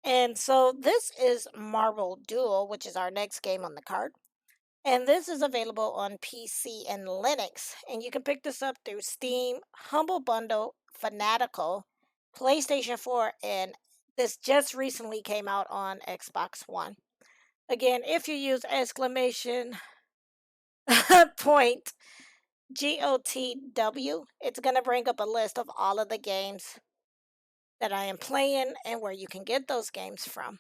And so this is Marble Duel, which is our next game on the card. And this is available on PC and Linux. And you can pick this up through Steam, Humble Bundle, Fanatical, PlayStation 4, and this just recently came out on Xbox One. Again, if you use exclamation point GOTW, it's going to bring up a list of all of the games that I am playing and where you can get those games from.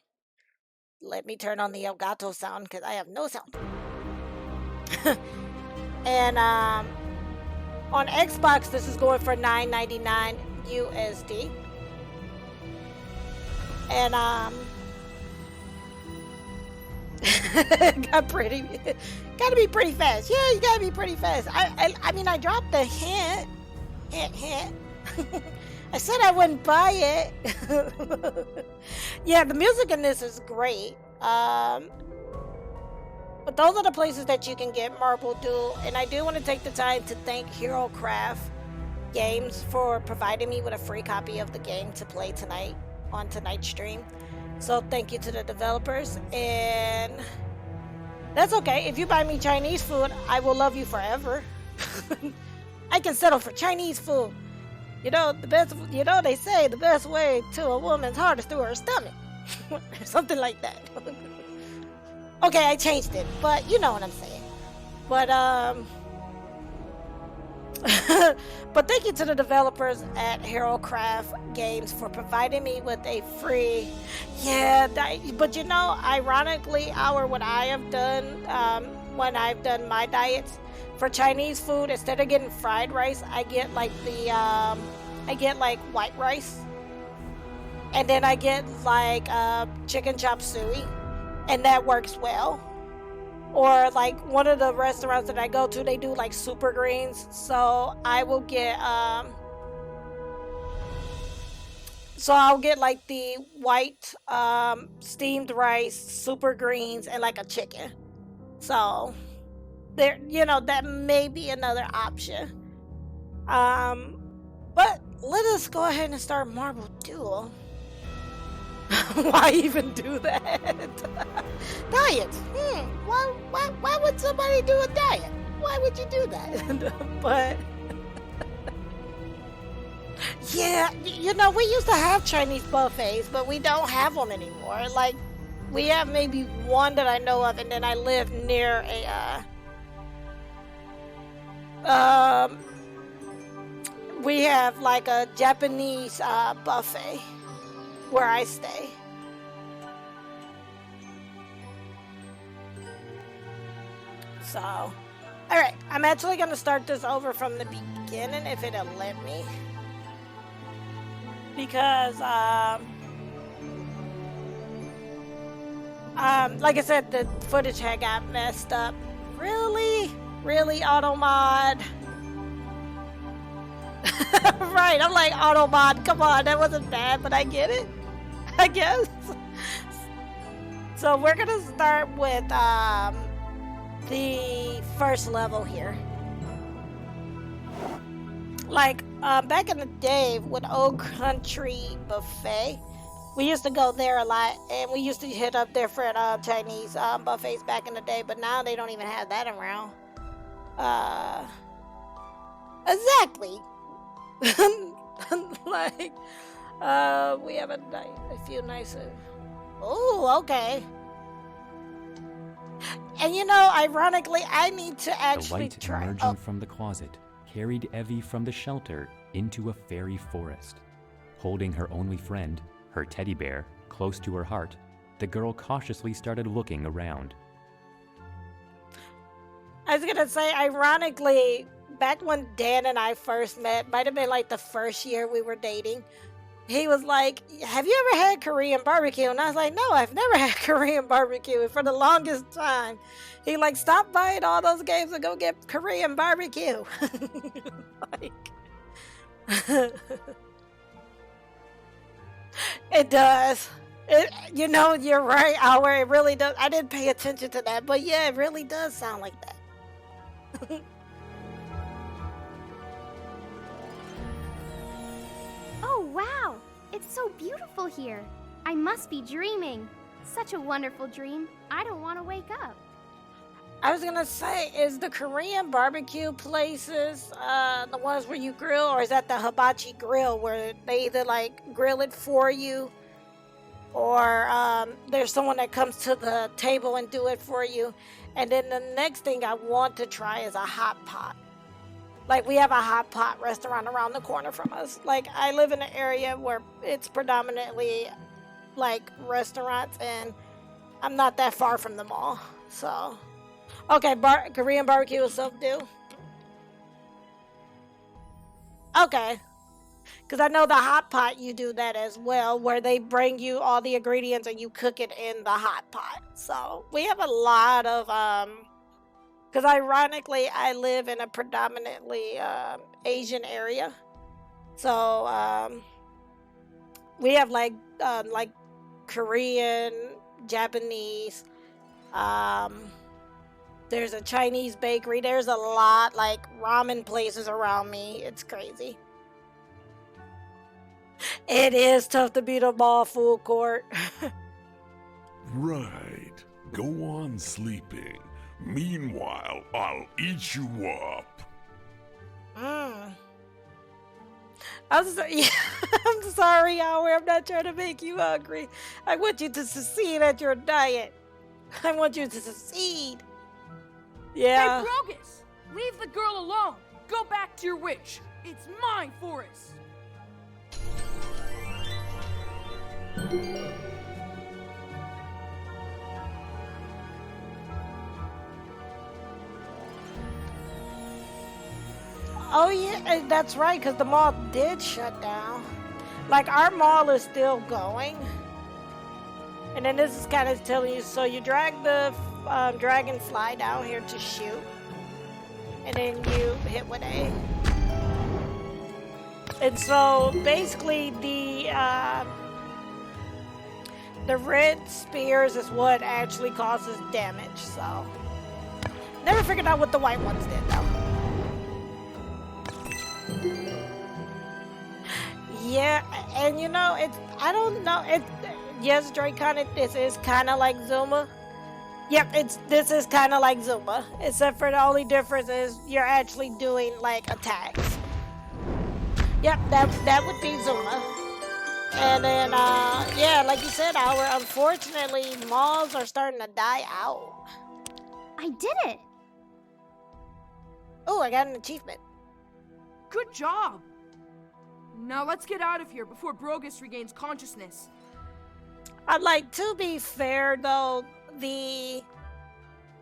Let me turn on the Elgato sound because I have no sound. And on Xbox, this is going for $9.99 USD. And gotta be pretty fast. Yeah, you gotta be pretty fast. I mean, I dropped the hint. I said I wouldn't buy it. Yeah, the music in this is great. But those are the places that you can get Marble Duel. And I do want to take the time to thank HeroCraft Games for providing me with a free copy of the game to play tonight on tonight's stream. So thank you to the developers. And that's okay. If you buy me Chinese food, I will love you forever. I can settle for Chinese food. You know, they say the best way to a woman's heart is through her stomach. Something like that. Okay, I changed it, but you know what I'm saying. But but thank you to the developers at HeroCraft Games for providing me with a free. Yeah, but you know, ironically, what I have done when I've done my diets for Chinese food, instead of getting fried rice, I get like white rice, and then I get like chicken chop suey, and that works well. Or like one of the restaurants that I go to, they do like super greens, so I will get I'll get like the white steamed rice, super greens, and like a chicken. So there, that may be another option. But let us go ahead and start Marble Duel. Why even do that? Diets. Why would somebody do a diet? Why would you do that? But yeah, we used to have Chinese buffets, but we don't have them anymore. Like, we have maybe one that I know of, and then I live near we have like a Japanese buffet where I stay. So, all right, I'm actually gonna start this over from the beginning if it'll let me, because like I said, the footage had got messed up. Really, auto mod. Right, I'm like, auto mod, come on, that wasn't bad, but I get it, I guess. So we're gonna start with the first level here. Like back in the day with Old Country Buffet, we used to go there a lot, and we used to hit up different Chinese buffets back in the day, but now they don't even have that around. Exactly. Like, we have a few nice. Oh, okay. And ironically, I need to actually The light emerging from the closet carried Evie from the shelter into a fairy forest. Holding her only friend, her teddy bear, close to her heart, the girl cautiously started looking around. I was gonna say, ironically, back when Dan and I first met, might have been like the first year we were dating, he was like, have you ever had Korean barbecue? And I was like, no, I've never had Korean barbecue. And for the longest time, he like, stop buying all those games and go get Korean barbecue. Like, it does. You're right, Howard. It really does. I didn't pay attention to that, but yeah, it really does sound like that. Oh, wow! It's so beautiful here. I must be dreaming. Such a wonderful dream. I don't want to wake up. I was gonna say, is the Korean barbecue places the ones where you grill, or is that the hibachi grill where they either like grill it for you, or there's someone that comes to the table and do it for you? And then the next thing I want to try is a hot pot. Like, we have a hot pot restaurant around the corner from us. Like, I live in an area where it's predominantly like restaurants, and I'm not that far from the mall, so. Okay, Korean barbecue is self-do. Okay. Because I know the hot pot, you do that as well, where they bring you all the ingredients and you cook it in the hot pot. So we have a lot of, because ironically, I live in a predominantly Asian area. So we have like Korean, Japanese, there's a Chinese bakery. There's a lot, like, ramen places around me. It's crazy. It is tough to beat a mall food court. Right. Go on sleeping. Meanwhile, I'll eat you up. I'm sorry, Howard. I'm not trying to make you hungry. I want you to succeed at your diet. I want you to succeed. Yeah. Hey, Brogus! Leave the girl alone! Go back to your wish! It's my forest! Oh, yeah, that's right, because the mall did shut down. Like, our mall is still going. And then this is kind of telling you, so you drag the dragonfly down here to shoot, and then you hit with A. And so basically the red spears is what actually causes damage. So never figured out what the white ones did though. Yeah, and you know, I don't know, yes, Dracon, this is kind of like Zuma. Yep, this is kind of like Zuma, except for the only difference is you're actually doing like attacks. Yep, that would be Zuma. And then yeah, like you said, unfortunately malls are starting to die out. I did it. Oh, I got an achievement. Good job! Now let's get out of here before Brogus regains consciousness. I'd like to be fair though, the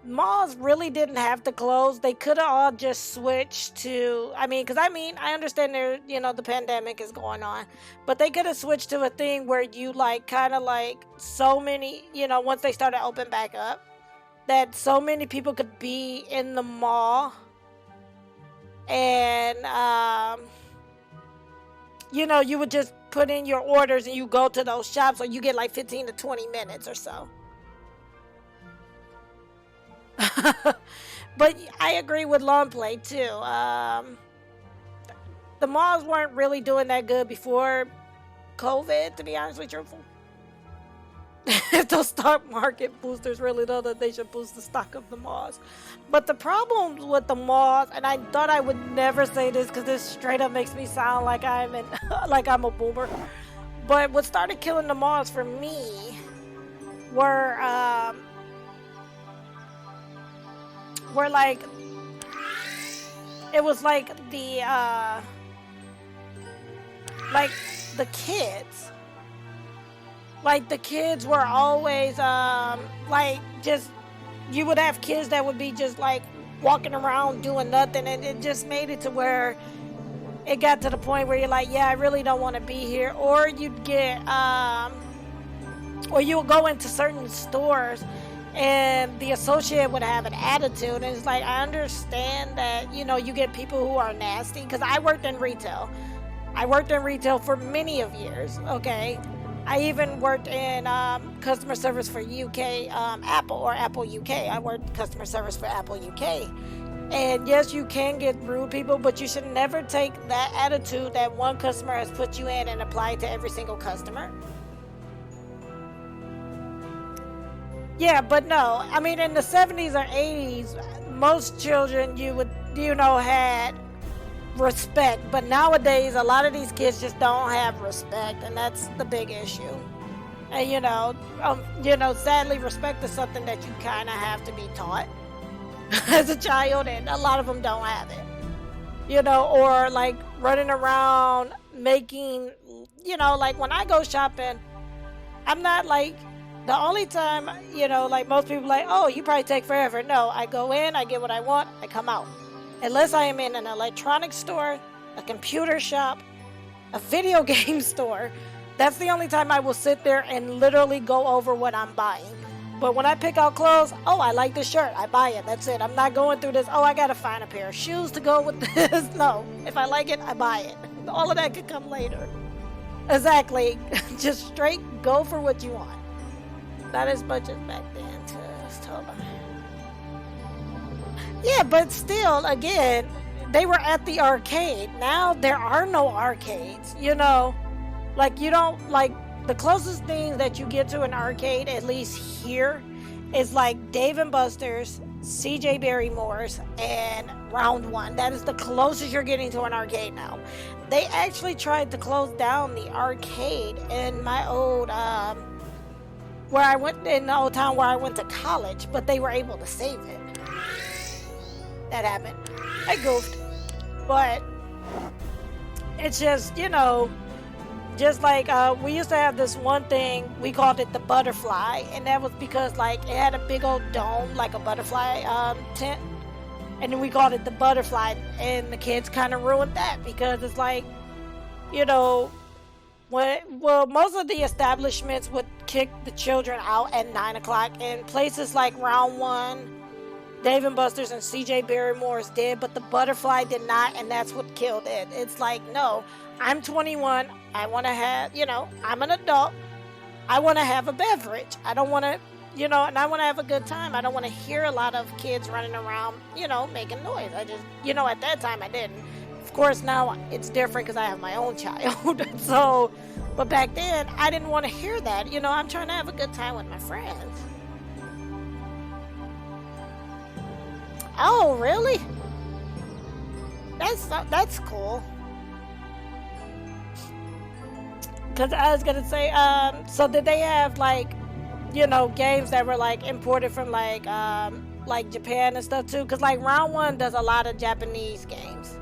malls really didn't have to close. They could have all just switched to, I understand there, the pandemic is going on, but they could have switched to a thing where you like kind of like so many, once they started open back up, that so many people could be in the mall and you would just put in your orders and you go to those shops, or you get like 15 to 20 minutes or so. But I agree with long play too. The malls weren't really doing that good before COVID, to be honestly truthful. If those stock market boosters really know that they should boost the stock of the malls. But the problem with the malls, and I thought I would never say this because this straight up makes me sound like I'm a boomer. But what started killing the malls for me were like, it was like the kids. Like the kids were always you would have kids that would be just like walking around doing nothing, and it just made it to where it got to the point where you're like, yeah, I really don't want to be here. Or you'd get or you would go into certain stores and the associate would have an attitude, and it's like, I understand that you get people who are nasty, because I worked in retail for many of years. Okay, I even worked in customer service for UK Apple, or Apple UK. I worked customer service for Apple UK. And yes, you can get rude people, but you should never take that attitude that one customer has put you in and apply it to every single customer. Yeah, but no. I mean, in the 70s or 80s, most children you would, had respect. But nowadays, a lot of these kids just don't have respect, and that's the big issue. And sadly, respect is something that you kind of have to be taught as a child, and a lot of them don't have it. Or like running around making, like when I go shopping, I'm not like, the only time, like most people like, oh, you probably take forever. No, I go in, I get what I want, I come out. Unless I am in an electronics store, a computer shop, a video game store, that's the only time I will sit there and literally go over what I'm buying. But when I pick out clothes, oh, I like this shirt, I buy it, that's it. I'm not going through this, oh, I gotta find a pair of shoes to go with this. No, if I like it, I buy it. All of that could come later. Exactly, just straight go for what you want. Not as much as back then. Yeah, but still, again, they were at the arcade. Now there are no arcades, Like, you don't, like, the closest thing that you get to an arcade, at least here, is like Dave & Buster's, CJ Barrymore's, and Round One. That is the closest you're getting to an arcade now. They actually tried to close down the arcade in my old, where I went, in the old town where I went to college, but they were able to save it. That happened. I goofed. But it's just, just like we used to have this one thing, we called it the butterfly, and that was because like it had a big old dome, like a butterfly tent, and then we called it the butterfly, and the kids kind of ruined that because it's like, most of the establishments would kick the children out at 9 o'clock, and places like Round One, Dave & Buster's, and CJ Barrymore's did, but the butterfly did not, and that's what killed it. It's like, no, I'm 21, I want to have, I'm an adult, I want to have a beverage, I don't want to, and I want to have a good time. I don't want to hear a lot of kids running around, making noise. I just, at that time I didn't. Of course, now it's different because I have my own child. So, but back then, I didn't want to hear that. I'm trying to have a good time with my friends. Oh, really? That's cool. Because I was going to say, so did they have, like, games that were, like, imported from, like Japan and stuff, too? Because, like, Round One does a lot of Japanese games.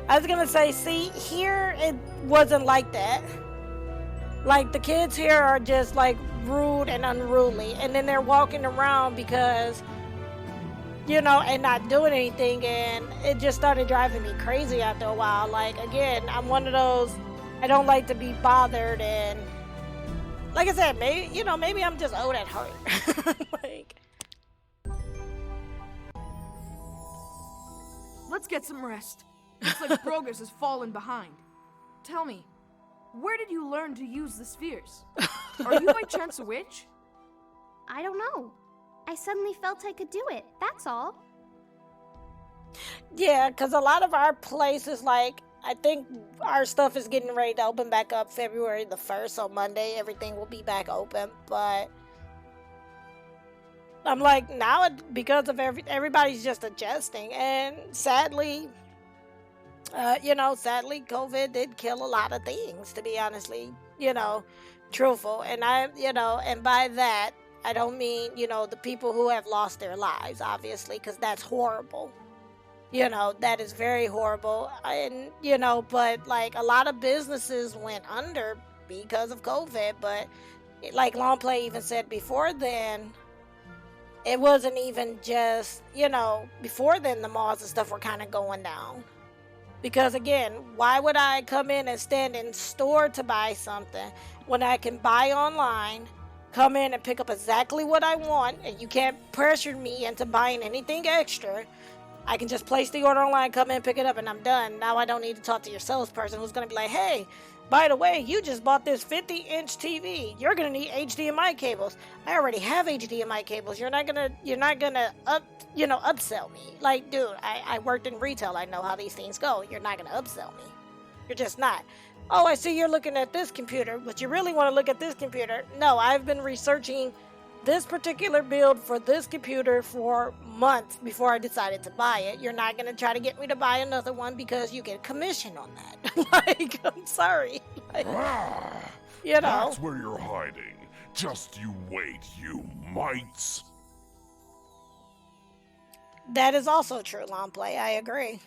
I was gonna say, see, here it wasn't like that. Like, the kids here are just like rude and unruly, and then they're walking around because, and not doing anything, and it just started driving me crazy after a while. Like, again, I'm one of those, I don't like to be bothered, and like I said, maybe I'm just old at heart. Like, Let's get some rest. Looks like Brogus has fallen behind. Tell me, where did you learn to use the spheres? Are you by chance a witch? I don't know. I suddenly felt I could do it, that's all. Yeah, because a lot of our places, like, I think our stuff is getting ready to open back up February the 1st, so Monday everything will be back open, but I'm like, now because of everybody's just adjusting, and sadly, sadly, COVID did kill a lot of things, to be honestly, truthful. And and by that, I don't mean, the people who have lost their lives, obviously, because that's horrible. That is very horrible. And, but like a lot of businesses went under because of COVID. But like Longplay even said before then, it wasn't even just, before then the malls and stuff were kind of going down. Because again, why would I come in and stand in store to buy something when I can buy online, come in and pick up exactly what I want, and you can't pressure me into buying anything extra? I can just place the order online, come in, pick it up, and I'm done. Now I don't need to talk to your salesperson who's going to be like, hey, By the way, you just bought this 50-inch TV. You're gonna need HDMI cables. I already have HDMI cables. You're not gonna upsell me. Like, dude, I worked in retail. I know how these things go. You're not gonna upsell me. You're just not. Oh, I see you're looking at this computer, but you really want to look at this computer. No, I've been researching this particular build for this computer for months before I decided to buy it. You're not going to try to get me to buy another one because you get commission on that. Like, I'm sorry. Like, you know. That's where you're hiding. Just you wait, you mites. That is also true, Longplay. I agree.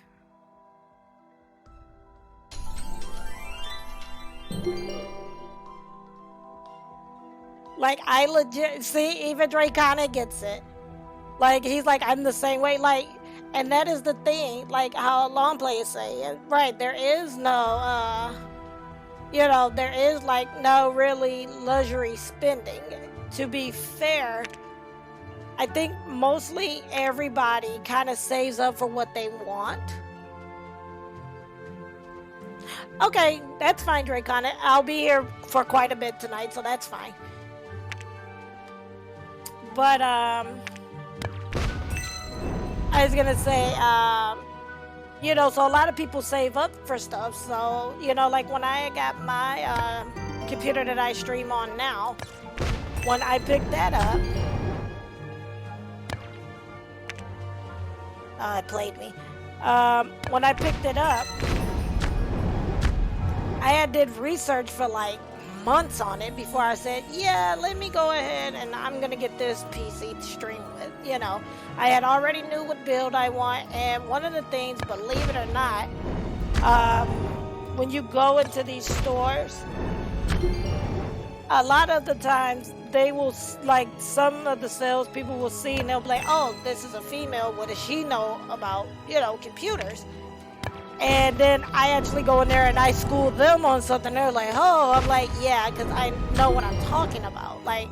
Like, I legit see, even Draconic gets it. Like, he's like, I'm the same way. Like, and that is the thing, like how Longplay is saying, right? There is no, there is like no really luxury spending. To be fair, I think mostly everybody kind of saves up for what they want. Okay, that's fine, Draconic. I'll be here for quite a bit tonight, so that's fine. But, I was gonna say, so a lot of people save up for stuff. So, like when I got my computer that I stream on now, when I picked that up, it played me. When I picked it up, I did research for like months on it before I said, yeah, let me go ahead and I'm gonna get this PC to stream with. I had already knew what build I want, and one of the things, believe it or not, when you go into these stores, a lot of the times they will, like, some of the salespeople will see and they'll be like, oh, this is a female, what does she know about, computers? And then I actually go in there and I school them on something. They're like, oh, I'm like, yeah, because I know what I'm talking about. Like,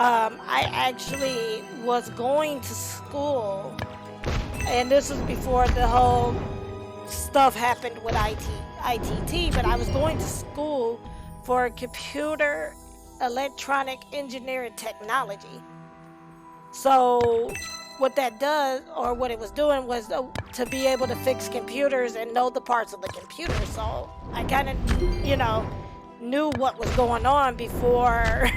I actually was going to school, and this was before the whole stuff happened with ITT, but I was going to school for computer electronic engineering technology. So what that does, or what it was doing, was to be able to fix computers and know the parts of the computer. So I kind of, knew what was going on before.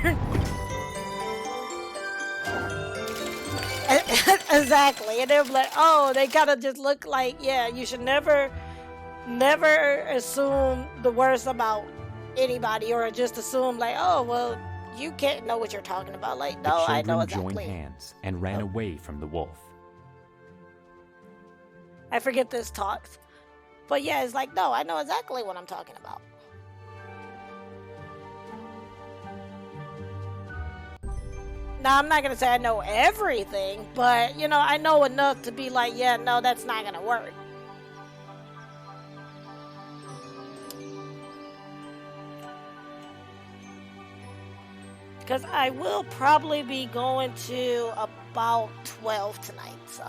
Exactly. And they're like, oh, they kind of just look like, yeah, you should never assume the worst about anybody, or just assume like, oh, well, you can't know what you're talking about. Like, no, I know exactly. The children joined hands and ran away from the wolf. I forget this talks. But yeah, it's like, no, I know exactly what I'm talking about. Now, I'm not going to say I know everything, but, I know enough to be like, yeah, no, that's not going to work. Because I will probably be going to about 12 tonight, so.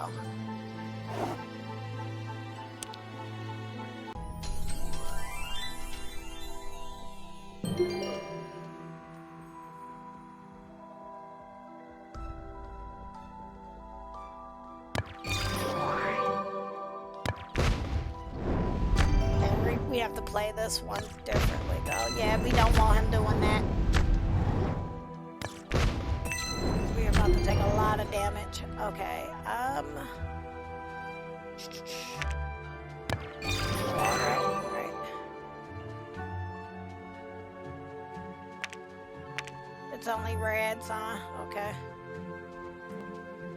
We have to play this one differently, though. Yeah, we don't want him doing that. We're about to take a lot of damage. Okay, Alright. It's only reds, huh? Okay.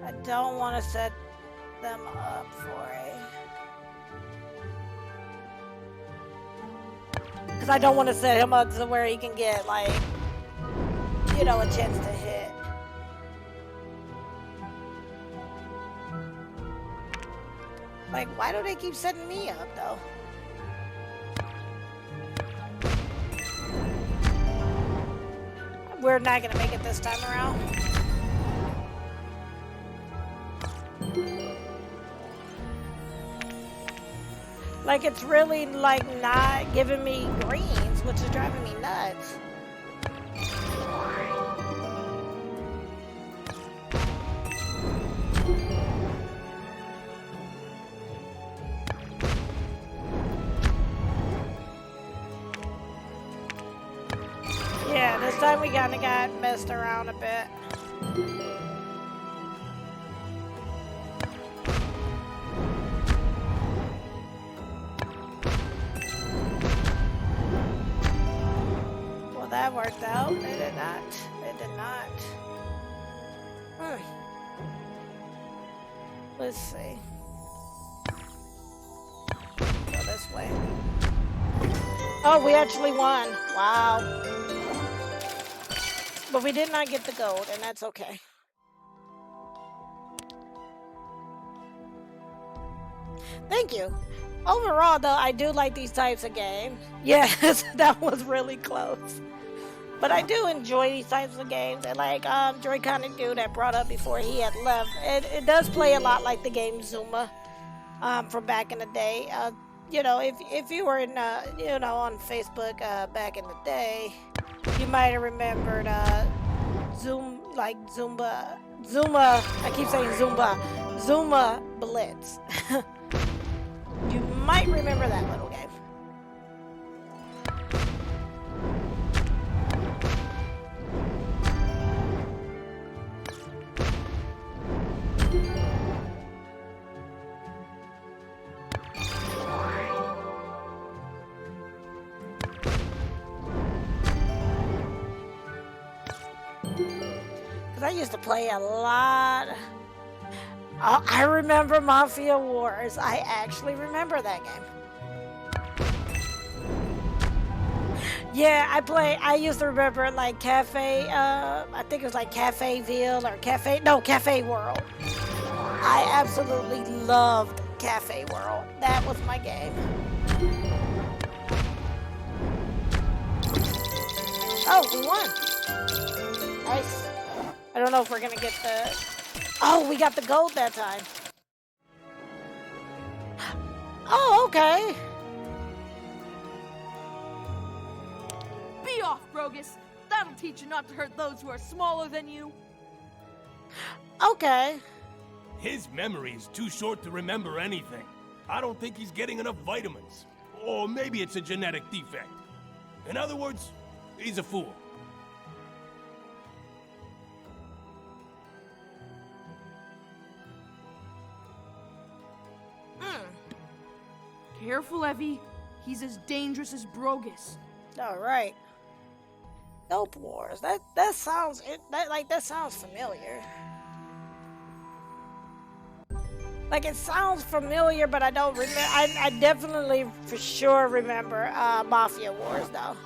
I don't want to set them up for a... Because I don't want to set him up to where he can get, like, a chance to hit. Like, why do they keep setting me up, though? We're not going to make it this time around. Like, it's really, like, not giving me greens. which is driving me nuts. Yeah, this time we kinda got messed around a bit. Well, that worked out. It did not. It did not. Let's see. Go this way. Oh, we actually won. Wow. But we did not get the gold, and that's okay. Thank you. Overall, though, I do like these types of games. Yes, that was really close. But I do enjoy these types of games. And like Joy-Con Dude that brought up before he had left, it does play a lot like the game Zuma from back in the day. You know, if you were in, you know, on Facebook back in the day, you might have remembered Zuma, I keep saying Zuma Blitz. You might remember that little game. I used to play a lot. I remember Mafia Wars. I actually remember that game. Yeah, I used to remember like Cafe, I think it was like Cafeville or Cafe World. I absolutely loved Cafe World. That was my game. Oh, we won. Nice. I don't know if we're gonna get the... Oh, we got the gold that time. Oh, okay. Be off, Brogus. That'll teach you not to hurt those who are smaller than you. Okay. His memory is too short to remember anything. I don't think he's getting enough vitamins. Or maybe it's a genetic defect. In other words, he's a fool. Careful, Evie. He's as dangerous as Brogus. All right. Dope Wars. That sounds familiar. Like it sounds familiar, but I don't remember. I definitely for sure remember Mafia Wars though.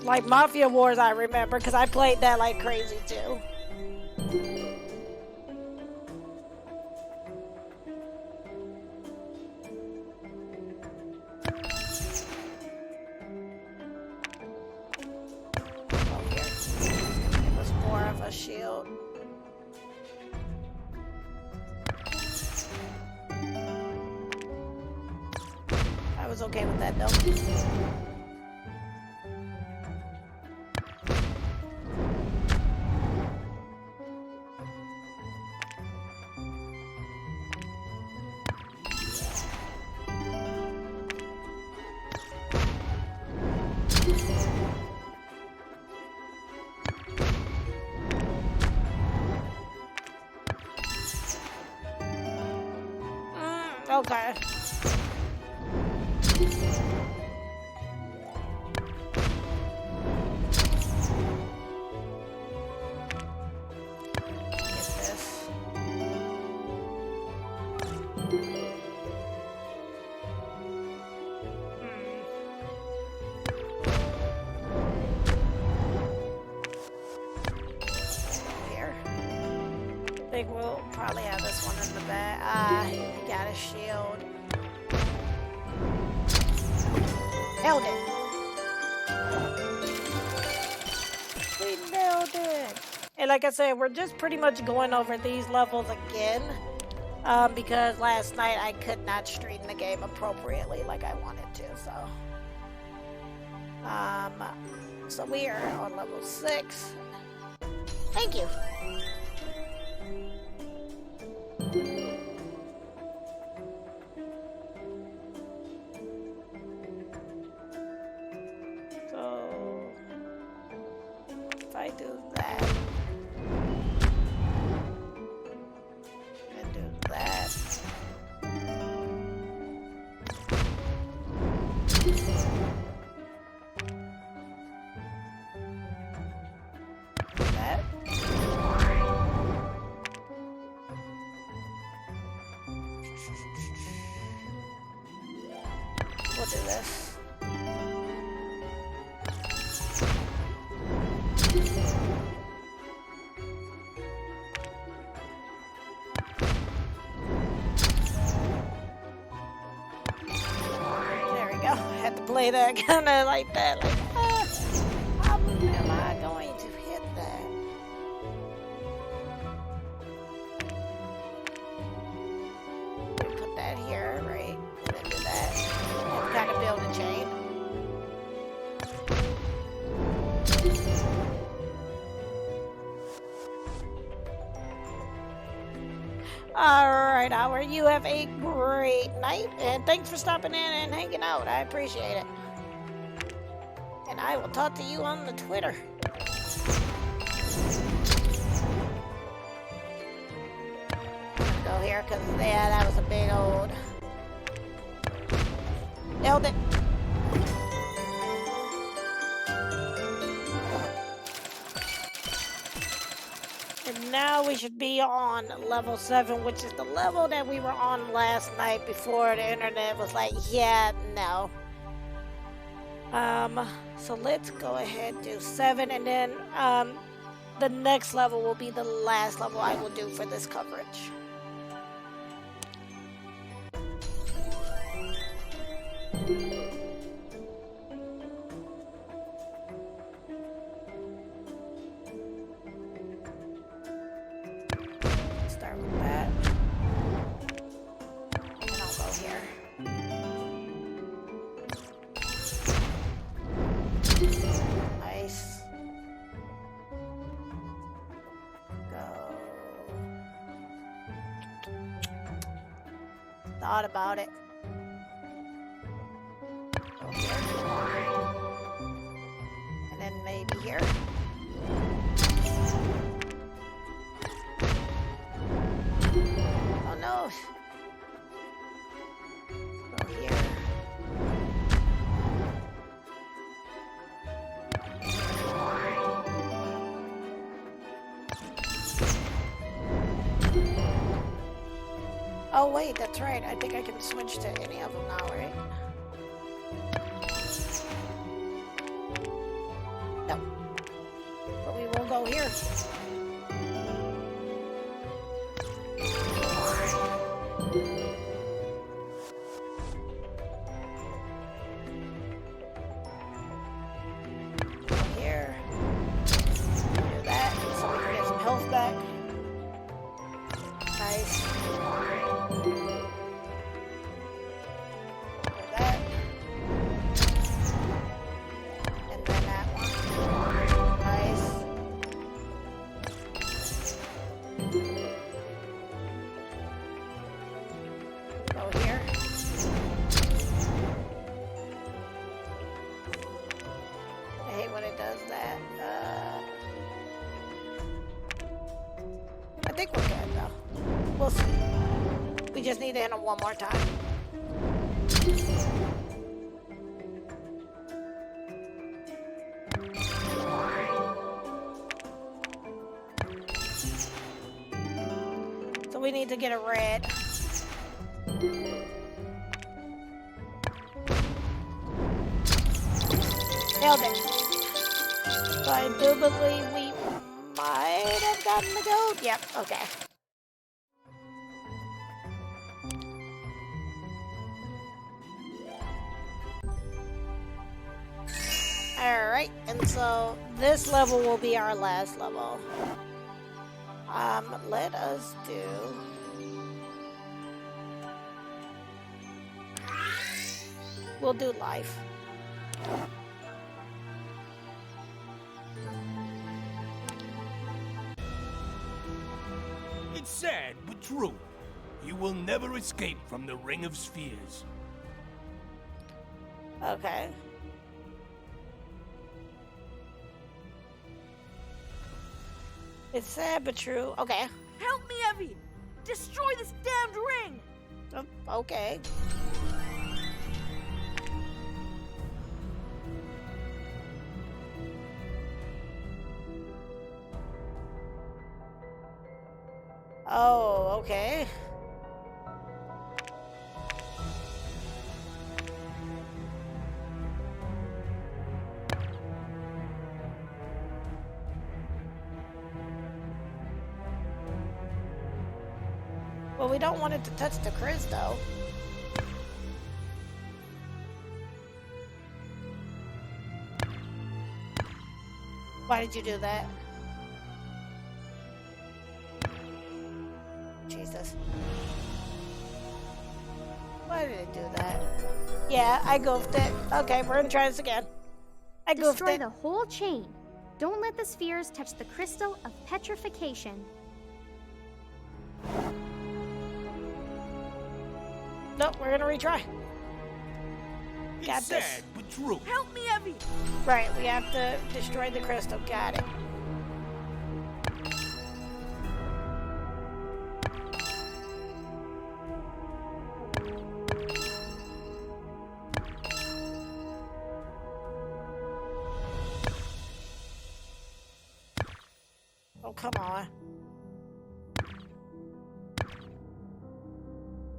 Like Mafia Wars, I remember because I played that like crazy too. Shield. I was okay with that though. Okay. Here. I think we'll probably have this one in the back. He got a shield. Nailed it. We nailed it. And like I said, we're just pretty much going over these levels again. Because last night I could not stream the game appropriately like I wanted to, so. So we are on level 6. Thank you. So, if I do that, and do that. That. We'll do this. There we go. Had to play that kind of like that. Like, how am I going to hit that? Put that here, right? And then do that. And kind of build a chain. Alright, Howard, you have a great night, and thanks for stopping in and hanging out. I appreciate it. And I will talk to you on the Twitter. I'm gonna go here, because, yeah, that was a big old... Nailed it. And now we should be on level 7, which is the level that we were on last night before the internet was like, yeah, no. So let's go ahead and do 7, and then the next level will be the last level I will do for this coverage. Start with that. And I'll go here. Nice. Go. Thought about it. Go here. And then maybe here. Oh no. Go here. Oh wait, that's right. I think I can switch to any of them now, right? No. But we will go here. Go here. Do that so we can get some health back. Nice. Do that. And then that one. Nice. Go here. I hate when it does that. I think we're good though. We'll see. We just need to hit him one more time. So we need to get a red. Nailed it. So I do believe we might have gotten the gold. Yep, okay. Alright, and so this level will be our last level. Let us do We'll do life. It's sad, but true. You will never escape from the Ring of Spheres. Okay. It's sad but true. Okay. Help me, Evie! Destroy this damned ring! Okay. Oh, okay. Well, we don't want it to touch the crystal. Why did you do that? Jesus. Why did it do that? Yeah, I goofed it. Okay, we're gonna try this again. I goofed Destroy it. the whole chain. Don't let the spheres touch the crystal of petrification. Nope, we're gonna retry. Got It's this. sad, but true. Help me, Evie! Right, we have to destroy the crystal. Got it. Oh, come on.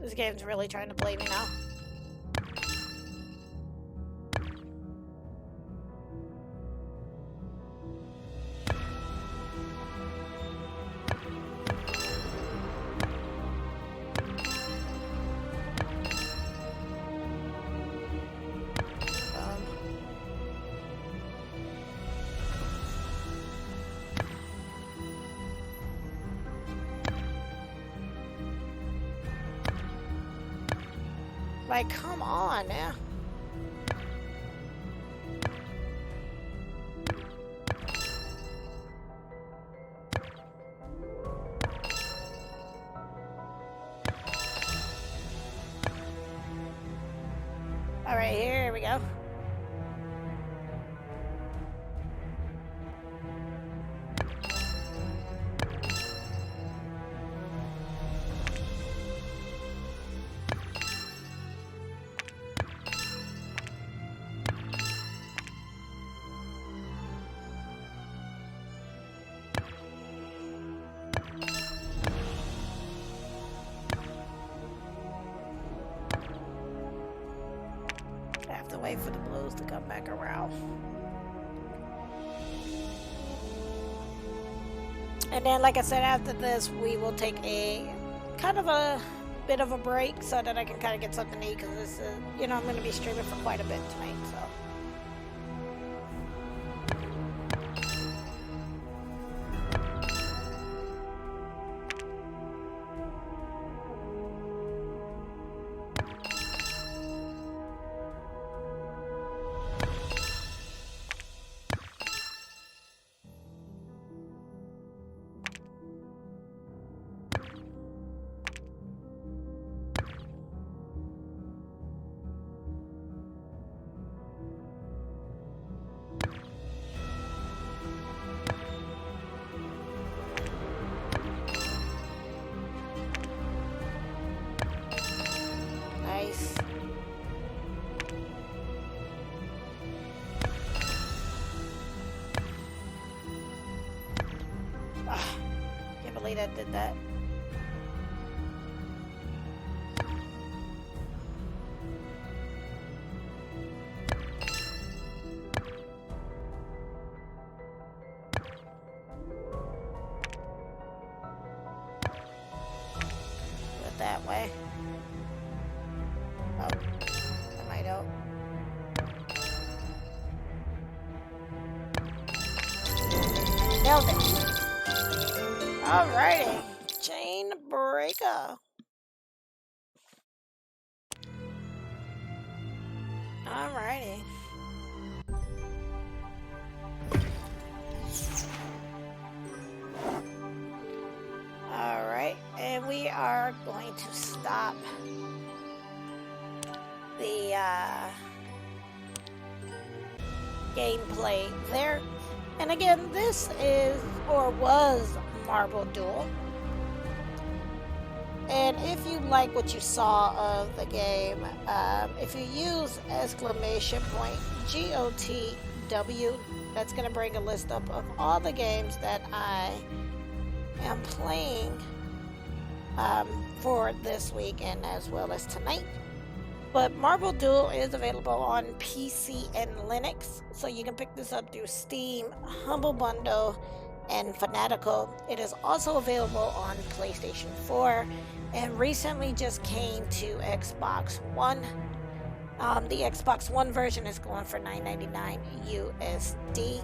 This game's really trying to play me now. Like, come on, man. All right, here we go. I have to wait for the blues to come back around. And then, like I said, after this, we will take a kind of a bit of a break so that I can kind of get something to eat because this is, you know, I'm going to be streaming for quite a bit tonight, so. Nice. Ah, can't believe I did that. Do it that way. Oh, that might help. Nailed it. Alrighty. Chain breaker. Alrighty. Alright, and we are going to stop the gameplay there. And again, this is or was Marble Duel. And if you like what you saw of the game, if you use !GOTW, that's going to bring a list up of all the games that I am playing for this weekend as well as tonight. But Marble Duel is available on PC and Linux, so you can pick this up through Steam, Humble Bundle, and Fanatical. It is also available on PlayStation 4 and recently just came to Xbox One. The Xbox One version is going for $9.99 USD.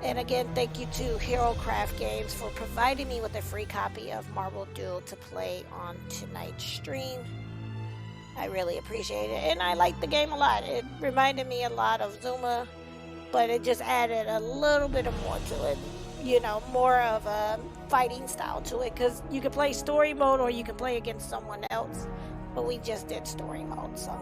And again, thank you to HeroCraft Games for providing me with a free copy of Marble Duel to play on tonight's stream. I really appreciate it, and I like the game a lot. It reminded me a lot of Zuma, but it just added a little bit more to it. You know, more of a fighting style to it, because you can play story mode or you can play against someone else. But we just did story mode, so